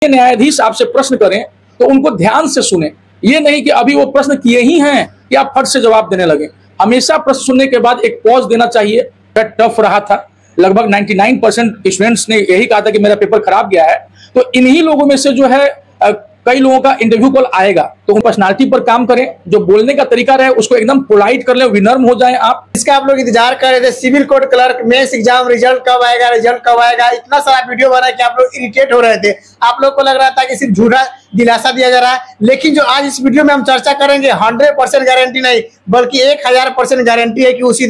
न्यायाधीश आपसे प्रश्न करें तो उनको ध्यान से सुने। ये नहीं कि अभी वो प्रश्न किए ही हैं कि आप फट से जवाब देने लगे। हमेशा प्रश्न सुनने के बाद एक पॉज देना चाहिए। टफ रहा था, लगभग 99% स्टूडेंट्स ने यही कहा था कि मेरा पेपर खराब गया है। तो इन्हीं लोगों में से जो है कई लोगों का इंटरव्यू कॉल आएगा, तो पर्सनालिटी पर काम करें, जो बोलने का तरीका रहे उसको एकदम पोलाइट कर ले, विनम्र हो जाएं आप। इसका आप लोग इंतजार कर रहे थे, civil court clerk mains exam result कब आएगा, रिजल्ट कब आएगा। इतना सारा वीडियो बना कि आप लोग इरिटेट हो रहे थे। आप लोग को लग रहा था कि सिर्फ झूठा दिलासा दिया जा रहा है, लेकिन जो आज इस वीडियो में हम चर्चा करेंगे 100% गारंटी नहीं बल्कि 1000% गारंटी है कि उस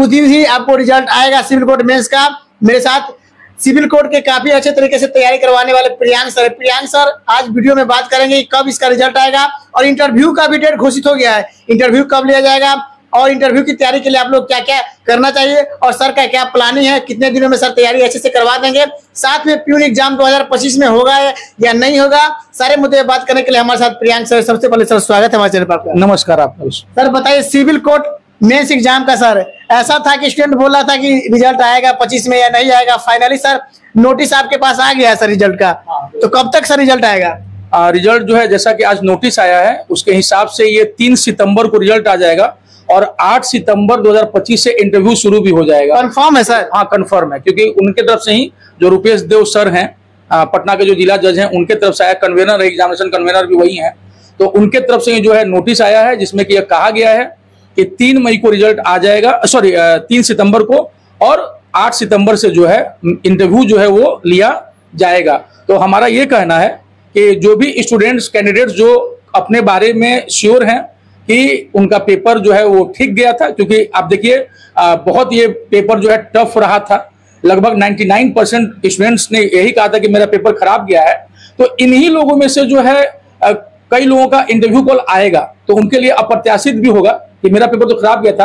दिन ही आपको रिजल्ट आएगा सिविल कोर्ट मेंस का। मेरे साथ सिविल कोर्ट के काफी अच्छे तरीके से तैयारी करवाने वाले प्रियांक सर। प्रियांक सर आज वीडियो में बात करेंगे कब इसका रिजल्ट आएगा, और इंटरव्यू का भी डेट घोषित हो गया है। इंटरव्यू कब लिया जाएगा और इंटरव्यू की तैयारी के लिए आप लोग क्या क्या करना चाहिए, और सर का क्या प्लानिंग है, कितने दिनों में सर तैयारी अच्छे से करवा देंगे। साथ में प्यून एग्जाम 2025 में होगा या नहीं होगा, सारे मुद्दे बात करने के लिए हमारे साथ प्रियांक सर। सबसे पहले सर स्वागत है हमारे चैनल पर। नमस्कार आपका। सर बताइए, सिविल कोर्ट मेंस एग्जाम का सर ऐसा था कि स्टूडेंट बोल रहा था कि रिजल्ट आएगा 25 में या नहीं आएगा। फाइनली सर नोटिस आपके पास आ गया है सर रिजल्ट का, तो कब तक सर रिजल्ट आएगा? रिजल्ट जो है जैसा कि आज नोटिस आया है उसके हिसाब से ये 3 सितंबर को रिजल्ट आ जाएगा, और 8 सितंबर 2025 से इंटरव्यू शुरू भी हो जाएगा। कंफर्म है सर? हाँ कंफर्म है, क्योंकि उनके तरफ से ही जो रुपेश देव सर हैं पटना के जो जिला जज हैं उनके तरफ से आया, कन्वेनर एग्जामिनेशन कन्वेनर भी वही है, तो उनके तरफ से जो है नोटिस आया है जिसमें कि यह कहा गया है कि 3 मई को रिजल्ट आ जाएगा, 3 सितंबर को, और 8 सितंबर से जो है इंटरव्यू जो है वो लिया जाएगा। तो हमारा ये कहना है कि जो भी स्टूडेंट्स कैंडिडेट्स जो अपने बारे में श्योर हैं कि उनका पेपर जो है वो ठीक गया था, क्योंकि आप देखिए बहुत ये पेपर जो है टफ रहा था, लगभग 99% स्टूडेंट्स ने यही कहा था कि मेरा पेपर खराब गया है। तो इन्हीं लोगों में से जो है कई लोगों का इंटरव्यू कॉल आएगा, तो उनके लिए अप्रत्याशित भी होगा कि मेरा पेपर तो खराब गया था।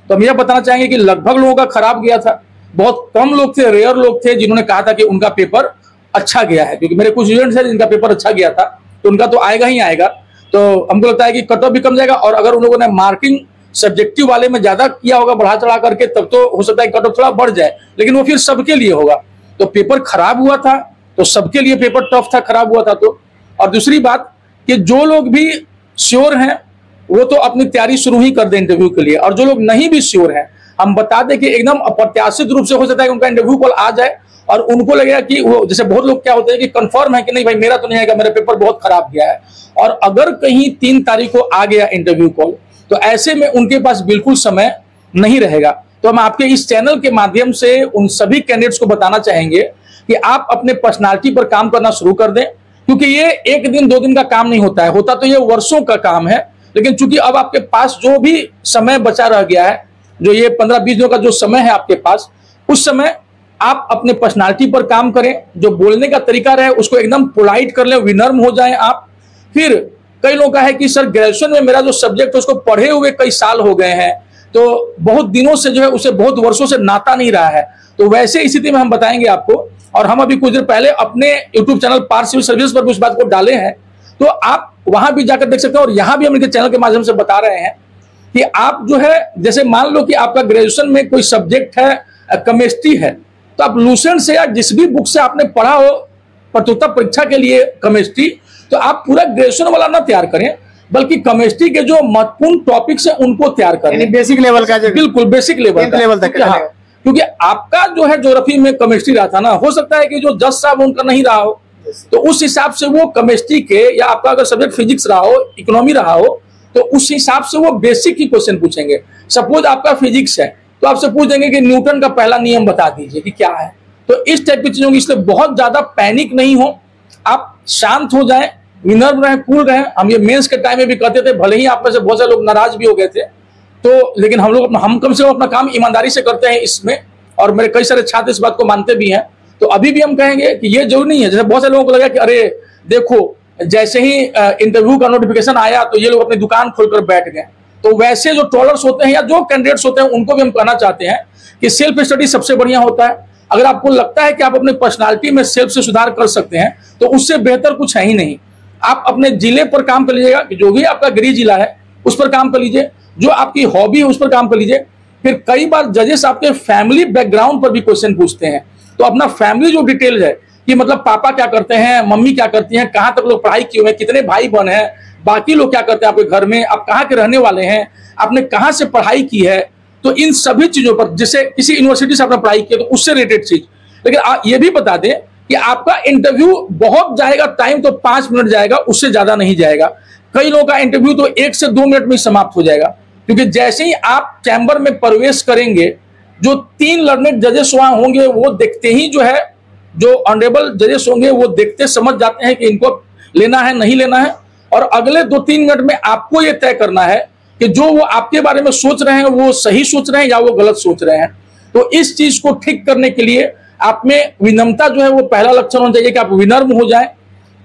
तो हम यह बताना चाहेंगे कि लगभग लोगों का खराब गया था, बहुत कम लोग थे, रेयर लोग थे जिन्होंने कहा था कि उनका पेपर अच्छा गया है, क्योंकि मेरे कुछ स्टूडेंट्स हैं जिनका पेपर अच्छा गया था, तो उनका तो आएगा ही आएगा। तो हमको लगता है कि कट ऑफ भी कम जाएगा, और अगर उन लोगों ने मार्किंग सब्जेक्टिव वाले में ज्यादा किया होगा बढ़ा चढ़ा करके, तब तो हो सकता है कट ऑफ थोड़ा बढ़ जाए, लेकिन वो फिर सबके लिए होगा। तो पेपर खराब हुआ था तो सबके लिए पेपर टफ था, खराब हुआ था तो। और दूसरी बात कि जो लोग भी श्योर हैं वो तो अपनी तैयारी शुरू ही कर दें इंटरव्यू के लिए, और जो लोग नहीं भी श्योर हैं हम बता दें कि एकदम अप्रत्याशित रूप से हो सकता है कि उनका इंटरव्यू कॉल आ जाए और उनको लगेगा कि वो, जैसे बहुत लोग क्या होते हैं कि कंफर्म है कि नहीं भाई मेरा तो नहीं आएगा, मेरा पेपर बहुत खराब गया है, और अगर कहीं 3 तारीख को आ गया इंटरव्यू कॉल तो ऐसे में उनके पास बिल्कुल समय नहीं रहेगा। तो हम आपके इस चैनल के माध्यम से उन सभी कैंडिडेट्स को बताना चाहेंगे कि आप अपने पर्सनालिटी पर काम करना शुरू कर दें, क्योंकि ये 1 दिन 2 दिन का काम नहीं होता है, होता तो ये वर्षों का काम है। लेकिन चूंकि अब आपके पास जो भी समय बचा रह गया है, जो ये 15-20 दिनों का जो समय है आपके पास, उस समय आप अपने पर्सनालिटी पर काम करें, जो बोलने का तरीका रहे उसको एकदम पोलाइट कर लें, विनम्र हो जाएं आप। फिर कई लोगों का है कि सर ग्रेजुएशन में मेरा जो सब्जेक्ट है उसको पढ़े हुए कई साल हो गए हैं, तो बहुत दिनों से जो है उसे बहुत वर्षों से नाता नहीं रहा है। तो वैसे स्थिति में हम बताएंगे आपको, और हम अभी कुछ देर पहले अपने YouTube channel Parth civil service पर उस बात को डाले हैं, तो आप वहां भी जाकर देख सकते हैं। और यहां भी हम इनके चैनल के माध्यम से बता रहे हैं कि आप जो है, जैसे मान लो कि आपका ग्रेजुएशन में कोई सब्जेक्ट है केमिस्ट्री है, तो आप लूसेंट से या जिस भी बुक से आपने पढ़ा हो प्रतियोगिता परीक्षा के लिए केमिस्ट्री, तो आप पूरा ग्रेजुएशन वाला ना तैयार करें, बल्कि केमिस्ट्री के जो महत्वपूर्ण टॉपिक्स है उनको तैयार करें, बेसिक लेवल का, बिल्कुल बेसिक लेवल तक। क्योंकि आपका जो है ज्योग्राफी में केमिस्ट्री रहा था ना, हो सकता है कि जो जज साहब उनका नहीं रहा हो, तो उस हिसाब से वो केमिस्ट्री के, या आपका अगर सब्जेक्ट फिजिक्स रहा हो, इकोनॉमी रहा हो, तो उस हिसाब से वो बेसिक ही क्वेश्चन पूछेंगे। सपोज आपका फिजिक्स है तो आपसे पूछ देंगे कि न्यूटन का पहला नियम बता दीजिए कि क्या है। तो इस टाइप की चीजों की, इसलिए बहुत ज्यादा पैनिक नहीं हो, आप शांत हो जाएं, विनम्र रहें, कूल रहें। हम ये मेंस के टाइम में भी कहते थे, भले ही आप में से बहुत सारे लोग नाराज भी हो गए थे, तो लेकिन हम कम से कम अपना काम ईमानदारी से करते हैं इसमें, और मेरे कई सारे छात्र इस बात को मानते भी हैं। तो अभी भी हम कहेंगे कि ये जरूरी नहीं है, जैसे बहुत सारे लोगों को लगा कि अरे देखो जैसे ही इंटरव्यू का नोटिफिकेशन आया तो ये लोग अपनी दुकान खोलकर बैठ गए, तो वैसे जो ट्रोलर्स होते हैं या जो कैंडिडेट्स होते हैं उनको भी हम कहना चाहते हैं कि सेल्फ स्टडी सबसे बढ़िया होता है। अगर आपको लगता है कि आप अपने पर्सनालिटी में सेल्फ से सुधार कर सकते हैं तो उससे बेहतर कुछ है ही नहीं। आप अपने जिले पर काम कर लीजिएगा, जो भी आपका गृह जिला है उस पर काम कर लीजिए, जो आपकी हॉबी है उस पर काम कर लीजिए। फिर कई बार जजेस आपके फैमिली बैकग्राउंड पर भी क्वेश्चन पूछते हैं, तो अपना फैमिली जो डिटेल है कि मतलब पापा क्या करते हैं, मम्मी क्या करती हैं, कहाँ तक लोग पढ़ाई किए हुए हैं, कितने भाई बहन हैं, बाकी लोग क्या करते हैं आपके घर में, आप कहाँ के रहने वाले हैं, आपने कहाँ से पढ़ाई की है। तो इन सभी चीजों पर, जैसे किसी यूनिवर्सिटी से आपने पढ़ाई की है तो उससे रिलेटेड चीज। लेकिन ये भी बता दें कि आपका इंटरव्यू बहुत जाएगा, टाइम तो 5 मिनट जाएगा, उससे ज्यादा नहीं जाएगा। कई लोगों का इंटरव्यू तो 1 से 2 मिनट में समाप्त हो जाएगा, क्योंकि जैसे ही आप चैम्बर में प्रवेश करेंगे, जो 3 लर्नेड जजेस वहां होंगे वो देखते ही जो है, जो ऑनरेबल जजेस होंगे वो देखते समझ जाते हैं कि इनको लेना है नहीं लेना है। और अगले 2-3 मिनट में आपको ये तय करना है कि जो वो आपके बारे में सोच रहे हैं वो सही सोच रहे हैं या वो गलत सोच रहे हैं। तो इस चीज को ठीक करने के लिए आप में विनम्रता जो है वो पहला लक्षण होना चाहिए कि आप विनम्र हो जाएं।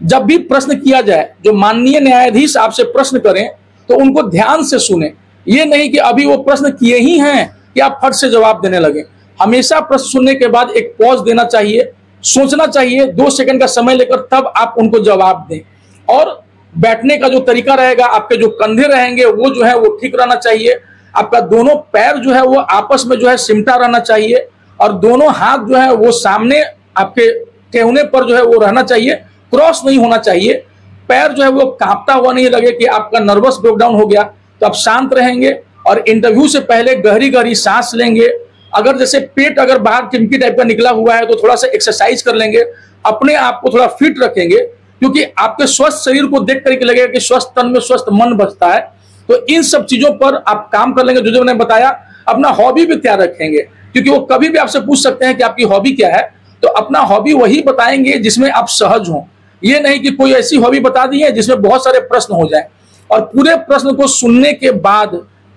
जब भी प्रश्न किया जाए, जो माननीय न्यायाधीश आपसे प्रश्न करें तो उनको ध्यान से सुने। ये नहीं कि अभी वो प्रश्न किए ही हैं कि आप फट से जवाब देने लगे। हमेशा प्रश्न सुनने के बाद एक पॉज देना चाहिए, सोचना चाहिए, 2 सेकंड का समय लेकर तब आप उनको जवाब दें। और बैठने का जो तरीका रहेगा, आपके जो कंधे रहेंगे वो जो है वो ठीक रहना चाहिए। आपका दोनों पैर जो है वो आपस में जो है सिमटा रहना चाहिए, और दोनों हाथ जो है वो सामने आपके ठेहुने पर जो है वो रहना चाहिए, क्रॉस नहीं होना चाहिए। पैर जो है वो कांपता हुआ नहीं लगे कि आपका नर्वस ब्रेकडाउन हो गया। तो आप शांत रहेंगे और इंटरव्यू से पहले गहरी गहरी सांस लेंगे। अगर जैसे पेट अगर बाहर टिमकी टाइप का निकला हुआ है तो थोड़ा सा एक्सरसाइज कर लेंगे, अपने आप को थोड़ा फिट रखेंगे, क्योंकि आपके स्वस्थ शरीर को देख करके लगेगा कि स्वस्थ तन में स्वस्थ मन बसता है। तो इन सब चीजों पर आप काम कर लेंगे। जो मैंने बताया, अपना हॉबी भी तैयार रखेंगे, क्योंकि वो कभी भी आपसे पूछ सकते हैं कि आपकी हॉबी क्या है। तो अपना हॉबी वही बताएंगे जिसमें आप सहज हों। ये नहीं कि कोई ऐसी हॉबी बता दी है जिसमें बहुत सारे प्रश्न हो जाए। और पूरे प्रश्न को सुनने के बाद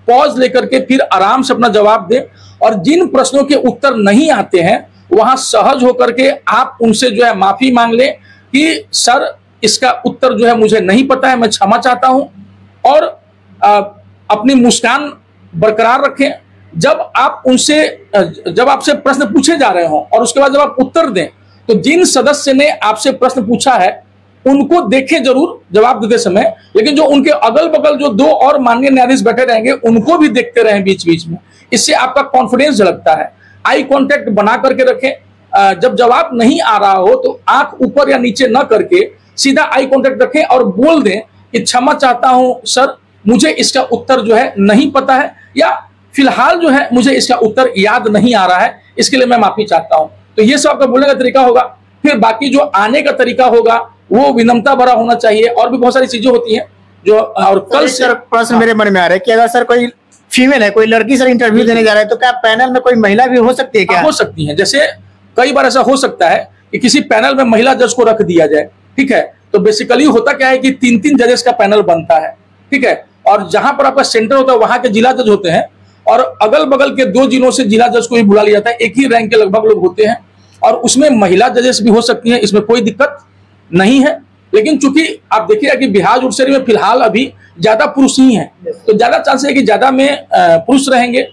पॉज लेकर के फिर आराम से अपना जवाब दें। और जिन प्रश्नों के उत्तर नहीं आते हैं वहां सहज होकर के आप उनसे जो है माफी मांग लें कि सर इसका उत्तर जो है मुझे नहीं पता है, मैं क्षमा चाहता हूं। और अपनी मुस्कान बरकरार रखें। जब आपसे प्रश्न पूछे जा रहे हों और उसके बाद जब आप उत्तर दें, तो जिन सदस्य ने आपसे प्रश्न पूछा है उनको देखें जरूर जवाब देते समय, लेकिन जो उनके अगल बगल जो 2 और माननीय न्यायाधीश बैठे रहेंगे उनको भी देखते रहें बीच बीच में। इससे आपका कॉन्फिडेंस झलकता है। आई कांटेक्ट बना करके रखें। जब जवाब नहीं आ रहा हो तो आंख ऊपर या नीचे न करके सीधा आई कांटेक्ट रखें और बोल दें कि क्षमा चाहता हूं सर, मुझे इसका उत्तर जो है नहीं पता है, या फिलहाल जो है मुझे इसका उत्तर याद नहीं आ रहा है, इसके लिए मैं माफी चाहता हूं। तो ये सब आपका बोलने का तरीका होगा। फिर बाकी जो आने का तरीका होगा वो विनम्रता भरा होना चाहिए। और भी बहुत सारी चीजें होती हैं जो, और कल सर प्रश्न मेरे मन में आ रहा है कि अगर सर कोई फीमेल है, कोई लड़की सर इंटरव्यू देने जा रहा है, तो क्या पैनल में कोई महिला भी हो सकती है? क्या हो सकती है। जैसे कई बार ऐसा हो सकता है कि किसी पैनल में महिला जज को रख दिया जाए, ठीक है। तो बेसिकली होता क्या है कि 3-3 जजेस का पैनल बनता है, ठीक है। और जहां पर आपका सेंटर होता है वहां के जिला जज होते हैं, और अगल बगल के 2 जिलों से जिला जज को भी बुला लिया जाता है। एक ही रैंक के लगभग लोग होते हैं, और उसमें महिला जजेस भी हो सकती हैं, इसमें कोई दिक्कत नहीं है। लेकिन चूंकि आप देखिएगा कि बिहार जुडिशरी में फिलहाल अभी ज्यादा पुरुष ही हैं, तो ज्यादा चांस है कि ज्यादा में पुरुष रहेंगे।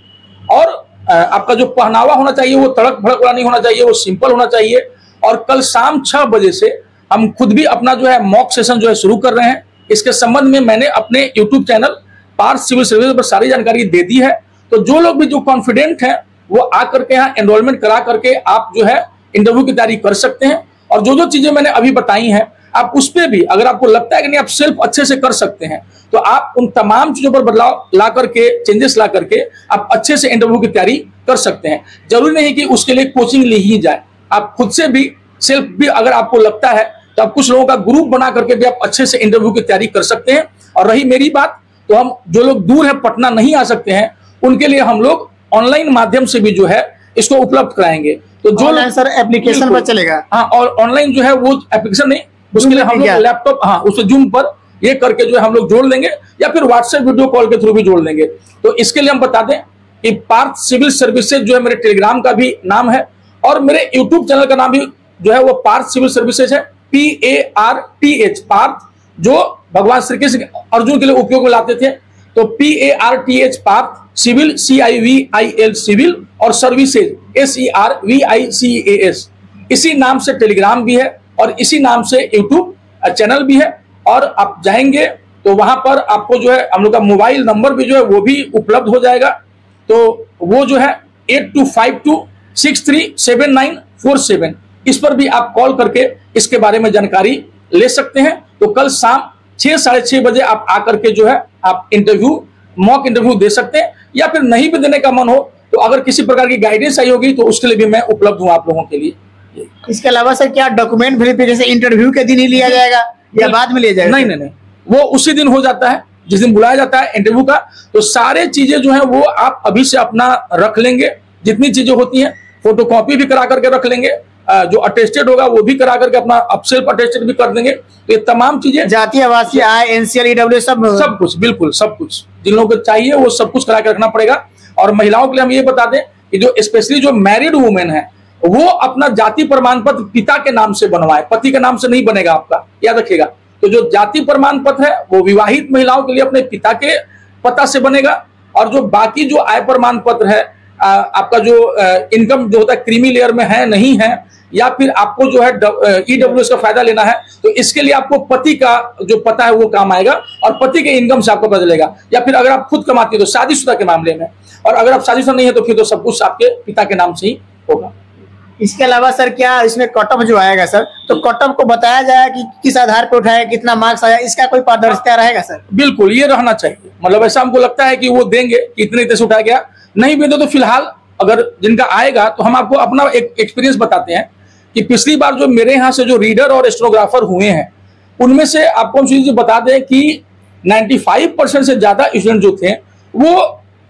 और आपका जो पहनावा होना चाहिए वो तड़क भड़क वाला नहीं होना चाहिए, वो सिंपल होना चाहिए। और कल शाम 6 बजे से हम खुद भी अपना जो है मॉक सेशन जो है शुरू कर रहे हैं। इसके संबंध में मैंने अपने YouTube channel Parth civil service पर सारी जानकारी दे दी है। तो जो लोग भी जो कॉन्फिडेंट हैं वो आकर के यहाँ एनरोलमेंट करा करके आप जो है इंटरव्यू की तैयारी कर सकते हैं। और जो जो चीजें मैंने अभी बताई हैं आप उस पर भी, अगर आपको लगता है कि नहीं आप सेल्फ अच्छे से कर सकते हैं, तो आप उन तमाम चीजों पर बदलाव ला करके, चेंजेस ला करके आप अच्छे से इंटरव्यू की तैयारी कर सकते हैं। जरूरी नहीं कि उसके लिए कोचिंग ली ही जाए, आप खुद से भी सेल्फ भी अगर आपको लगता है तो आप कुछ लोगों का ग्रुप बना करके भी आप अच्छे से इंटरव्यू की तैयारी कर सकते हैं। और रही मेरी बात, तो हम जो लोग दूर है, पटना नहीं आ सकते हैं, उनके लिए हम लोग ऑनलाइन माध्यम से भी जो है इसको उपलब्ध कराएंगे। तो जो लोग सर एप्लीकेशन पर चलेगा, हाँ, और ऑनलाइन जो है वो एप्लीकेशन नहीं, उसके लिए हम लोग लैपटॉप, हाँ, उस जूम पर ये करके जो है हम लोग जोड़ लेंगे, या फिर व्हाट्सएप वीडियो कॉल के थ्रू भी जोड़ लेंगे। तो इसके लिए हम बता दें कि पार्थ सिविल सर्विसेज जो है मेरे टेलीग्राम का भी नाम है, और मेरे यूट्यूब चैनल का नाम भी जो है वो पार्थ सिविल सर्विसेज है, PARTH, पार्थ, जो भगवान श्री कृष्ण अर्जुन के लिए उपयोग में लाते थे। तो PARTH Parth civil, CIVIL civil, और सर्विसेज SERVICAS, इसी नाम से टेलीग्राम भी है और इसी नाम से यूट्यूब चैनल भी है। और आप जाएंगे तो वहां पर आपको जो है हम लोग का मोबाइल नंबर भी जो है वो भी उपलब्ध हो जाएगा। तो वो जो है 8252637947, इस पर भी आप कॉल करके इसके बारे में जानकारी ले सकते हैं। तो कल शाम 6 साढ़े 6 बजे आप आकर के जो है आप मॉक इंटरव्यू दे सकते हैं, या फिर नहीं भी देने का मन हो तो अगर किसी प्रकार की गाइडेंस आई होगी तो उसके लिए भी मैं उपलब्ध हूँ आप लोगों के लिए। इसके अलावा सर क्या डॉक्यूमेंट वेरिफिकेशन इंटरव्यू के दिन ही लिया जाएगा या बाद में लिया जाएगा? नहीं, वो उसी दिन हो जाता है जिस दिन बुलाया जाता है इंटरव्यू का। तो सारे चीजें जो है वो आप अभी से अपना रख लेंगे, जितनी चीजें होती हैं फोटोकॉपी भी करा करके रख लेंगे, जो अटेस्टेड होगा वो भी करा करके अपना अपसेल्फ अटेस्टेड भी कर देंगे। तो ये तमाम चीजें जातीय आवासीय आय एनसीएल ईडब्ल्यू सब कुछ, बिल्कुल सब कुछ जिन लोगों को चाहिए वो सब कुछ करा के रखना पड़ेगा। और महिलाओं के लिए हम ये बता दें कि जो स्पेशली जो मैरिड वुमेन है वो अपना जाति प्रमाण पत्र पिता के नाम से बनवाए, पति के नाम से नहीं बनेगा आपका, याद रखिएगा। तो जो जाति प्रमाण पत्र है वो विवाहित महिलाओं के लिए अपने पिता के पता से बनेगा, और जो बाकी जो आय प्रमाण पत्र है आपका जो इनकम जो होता है क्रीमी लेयर में है नहीं है, या फिर आपको जो है ईडब्ल्यूएस का फायदा लेना है, तो इसके लिए आपको पति का जो पता है वो काम आएगा और पति के इनकम से आपको पता चलेगा। या फिर अगर आप खुद कमाते हैं तो शादीशुदा के मामले में, और अगर आप शादीशुदा नहीं है तो फिर तो सब कुछ आपके पिता के नाम से ही होगा। इसके अलावा सर क्या इसमें कट ऑफ जो आएगा सर, तो कट ऑफ को बताया जाए कि किस आधार पर उठाया, कितना मार्क्स आया, इसका कोई पारदर्शिता रहेगा सर? बिल्कुल, ये रहना चाहिए। मतलब ऐसा हमको लगता है कि वो देंगे कि इतने से उठाया गया, नहीं भी तो फिलहाल अगर जिनका आएगा तो हम आपको अपना एक एक्सपीरियंस बताते हैं कि पिछली बार जो मेरे यहाँ से जो रीडर और स्टेनोग्राफर हुए हैं उनमें से आपको हम चीज बता दें कि 95% से ज्यादा स्टूडेंट जो थे वो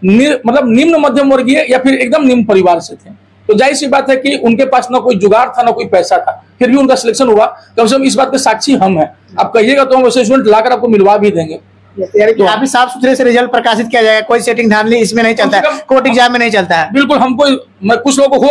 मतलब निम्न मध्यम वर्गीय या फिर एकदम निम्न परिवार से थे। तो जाहिर सी बात है कि उनके पास ना कोई जुगाड़ था ना कोई पैसा था, फिर भी उनका सिलेक्शन हुआ। कम से कम इस बात के साक्षी हम हैं। आप कहिएगा तो हम वैसे स्टूडेंट लाकर आपको मिलवा भी देंगे। तो काफी साफ सुथरे से रिजल्ट प्रकाशित किया जाएगा, कोई सेटिंग धांधली इसमें नहीं चलता है, कोर्ट एग्जाम में नहीं चलता है। बिल्कुल, हमको कुछ लोगों को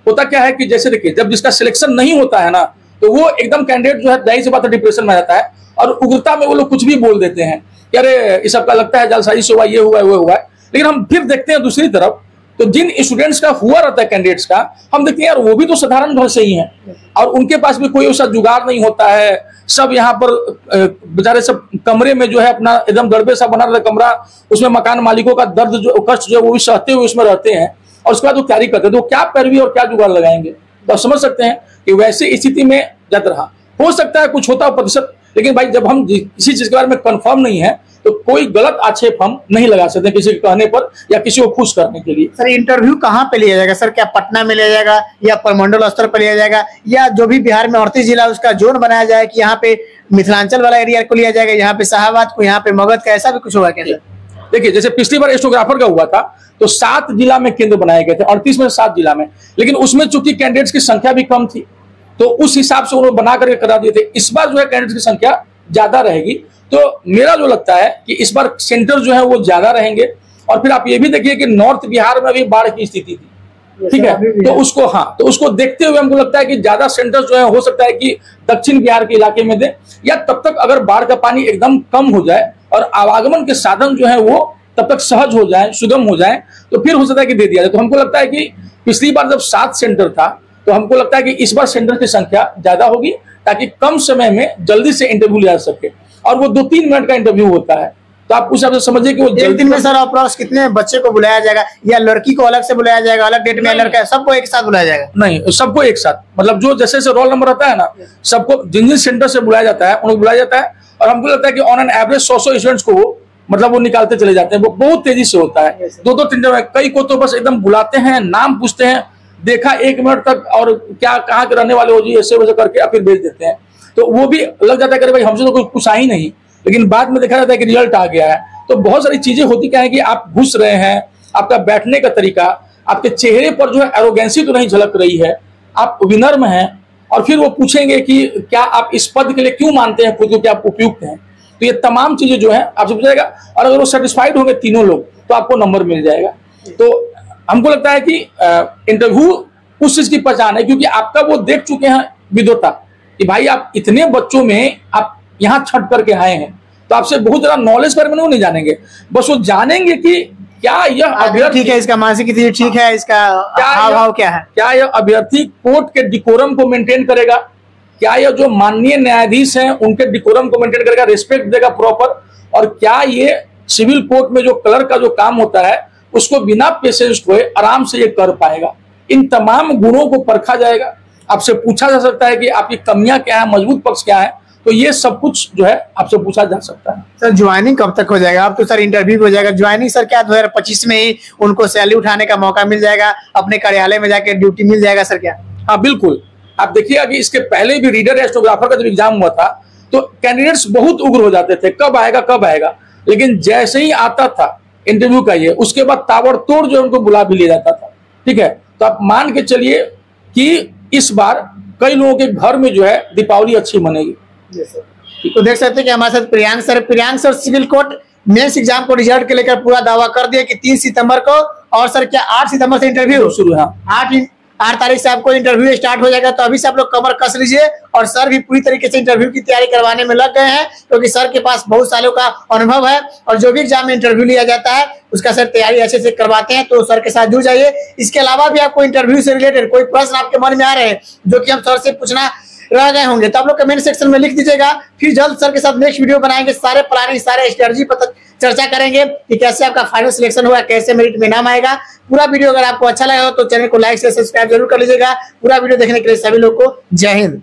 होता क्या है कि जैसे देखिए जब जिसका सिलेक्शन नहीं होता है ना तो वो एकदम कैंडिडेट जो है जाहिर सी बात है डिप्रेशन में जाता है, और उग्रता में वो लोग कुछ भी बोल देते हैं कि अरे इस सबका लगता है जालसाजी से हुआ, ये हुआ वो हुआ। लेकिन हम फिर देखते हैं दूसरी तरफ तो जिन स्टूडेंट्स का हुआ रहता है कैंडिडेट्स का, हम देखते हैं यार वो भी तो साधारण घर से ही हैं और उनके पास भी कोई ऐसा जुगाड़ नहीं होता है। सब यहाँ पर बेचारे सब कमरे में जो है अपना एकदम दड़बे सा बना रहता कमरा, उसमें मकान मालिकों का दर्द जो कष्ट जो है वो भी सहते हुए उसमें रहते हैं, और उसके बाद वो तैयारी करते हैं। तो क्या पैरवी और क्या जुगाड़ लगाएंगे? तो आप समझ सकते हैं कि वैसे स्थिति में जाता रहा। हो सकता है कुछ होता प्रतिशत, लेकिन भाई जब हम किसी चीज के बारे में कंफर्म नहीं है तो कोई गलत आक्षेप हम नहीं लगा सकते किसी के कहने पर या किसी को खुश करने के लिए। सर इंटरव्यू कहाँ पे लिया जाएगा सर? क्या पटना में लिया जाएगा या प्रमंडल स्तर पर लिया जाएगा, या जो भी बिहार में 38 जिला उसका जोन बनाया जाए कि यहाँ पे मिथिलांचल वाला एरिया को लिया जाएगा, यहाँ पे शाहबाद को, यहाँ पे मगध का, ऐसा भी कुछ होगा क्या सर? देखिए जैसे पिछली बार स्टेनोग्राफर का हुआ था तो 7 जिला में केंद्र बनाए गए थे, 38 में 7 जिला में, लेकिन उसमें चूंकि कैंडिडेट्स की संख्या भी कम थी तो उस हिसाब से उन्होंने बना करके करा दिए थे। इस बार जो है कैंडिडेट्स की संख्या ज्यादा रहेगी, तो मेरा जो लगता है कि इस बार सेंटर जो है वो ज्यादा रहेंगे। और फिर आप ये भी देखिए कि नॉर्थ बिहार में भी बाढ़ की स्थिति थी, ठीक है, तो उसको देखते हुए हमको लगता है कि ज्यादा सेंटर जो है हो सकता है कि दक्षिण बिहार के इलाके में दे, या तब तक अगर बाढ़ का पानी एकदम कम हो जाए और आवागमन के साधन जो है वो तब तक सहज हो जाए, सुगम हो जाए, तो फिर हो सकता है कि दे दिया जाए। तो हमको लगता है कि पिछली बार जब 7 सेंटर था तो हमको लगता है कि इस बार सेंटर की संख्या ज्यादा होगी ताकि कम समय में जल्दी से इंटरव्यू लिया जा सके, और वो 2-3 मिनट का इंटरव्यू होता है। तो आप उस हिसाब से समझिए कि वो एक दिन में सर अप्रॉक्स कितने बच्चे को बुलाया जाएगा, या लड़की को अलग से बुलाया जाएगा, अलग डेट में लड़का, सबको एक साथ बुलाया जाएगा? नहीं, सबको एक साथ, मतलब जो जैसे जैसे रोल नंबर रहता है ना सबको जिन सेंटर से बुलाया जाता है उनको बुलाया जाता है। और हमको लगता है कि ऑन एन एवरेज 100 स्टूडेंट्स को मतलब वो निकालते चले जाते हैं, वो बहुत तेजी से होता है। 2-3 दिन, कई को तो बस एकदम बुलाते हैं, नाम पूछते हैं, देखा 1 मिनट तक और क्या कहाँ के रहने वाले हो जी, ऐसे वैसे करके फिर भेज देते हैं। तो वो भी लग जाता है कि भाई हमसे तो कुछ पूछा ही नहीं, लेकिन बाद में देखा जाता है कि रिजल्ट आ गया है। तो बहुत सारी चीजें होती क्या है कि आप घुस रहे हैं, आपका बैठने का तरीका, आपके चेहरे पर जो है एरोगेंसी तो नहीं झलक रही है, आप विनम्र हैं, और फिर वो पूछेंगे कि क्या आप इस पद के लिए क्यों मानते हैं खुद को कि आप उपयुक्त हैं। तो ये तमाम चीजें जो है आपसे पूछेगा, और अगर वो सेटिस्फाइड होंगे तीनों लोग तो आपको नंबर मिल जाएगा। तो हमको लगता है कि इंटरव्यू उस चीज की पहचान है, क्योंकि आपका वो देख चुके हैं विद्वता कि भाई आप इतने बच्चों में आप यहाँ छट करके आए हैं, तो आपसे बहुत ज्यादा नॉलेज पर में नहीं जानेंगे, बस वो जानेंगे कि क्या यह अभ्यर्थी ठीक है, इसका मानसिक स्थिति ठीक है, इसका हाव भाव क्या है, क्या यह अभ्यर्थी कोर्ट के डिकोरम को मेंटेन करेगा, क्या यह जो माननीय न्यायाधीश हैं उनके डिकोरम को मेंटेन करेगा, रिस्पेक्ट देगा प्रॉपर, और क्या ये सिविल कोर्ट में जो क्लर्क का जो काम होता है उसको बिना पेशेंस खोए आराम से ये कर पाएगा। इन तमाम गुणों को परखा जाएगा, आपसे पूछा जा सकता है कि आपकी कमियां क्या है, मजबूत पक्ष क्या है, तो ये सब कुछ जो है आपसे पूछा जा सकता है। सर ज्वाइनिंग कब तक हो जाएगा? अब तो सर इंटरव्यू हो जाएगा, ज्वाइनिंग सर क्या 2025 में ही उनको सैलरी उठाने का मौका मिल जाएगा, अपने कार्यालय में जाके ड्यूटी मिल जाएगा सर क्या? हाँ बिल्कुल, आप देखिएगा कि इसके पहले भी रीडर या स्टेनोग्राफर का जब एग्जाम हुआ था तो कैंडिडेट्स बहुत उग्र हो जाते थे, कब आएगा कब आएगा, लेकिन जैसे ही आता था इंटरव्यू का ये, उसके बाद ताबड़तोड़ जो उनको बुला भी लिया जाता था। ठीक है, तो आप मान के चलिए कि इस बार कई लोगों के घर में जो है दीपावली अच्छी मनेगी। तो देख सकते हैं कि हमारे साथ Priyank sir civil court mains exam को रिजल्ट के लेकर पूरा दावा कर दिया कि 3 सितंबर को, और सर क्या 8 सितंबर से इंटरव्यू शुरू है। 8 तारीख से आपको इंटरव्यू स्टार्ट हो जाएगा। तो अभी से आप लोग कमर कस लीजिए, और सर भी पूरी तरीके से इंटरव्यू की तैयारी करवाने में लग गए हैं, क्योंकि सर के पास बहुत सालों का अनुभव है, और जो भी एग्जाम में इंटरव्यू लिया जाता है उसका सर तैयारी अच्छे से करवाते हैं। तो सर के साथ जुड़ जाइए। इसके अलावा भी आपको इंटरव्यू से रिलेटेड कोई प्रश्न आपके मन में आ रहे हैं जो कि हम सर से पूछना रह गए होंगे, तो आप लोग कमेंट सेक्शन में लिख दीजिएगा। फिर जल्द सर के साथ नेक्स्ट वीडियो बनाएंगे, सारे प्लानिंग सारे स्ट्रेटजी पर चर्चा करेंगे कि कैसे आपका फाइनल सिलेक्शन हुआ, कैसे मेरिट में नाम आएगा। पूरा वीडियो अगर आपको अच्छा लगा हो तो चैनल को लाइक से सब्सक्राइब जरूर कर लीजिएगा। पूरा वीडियो देखने के लिए सभी लोग को जय हिंद।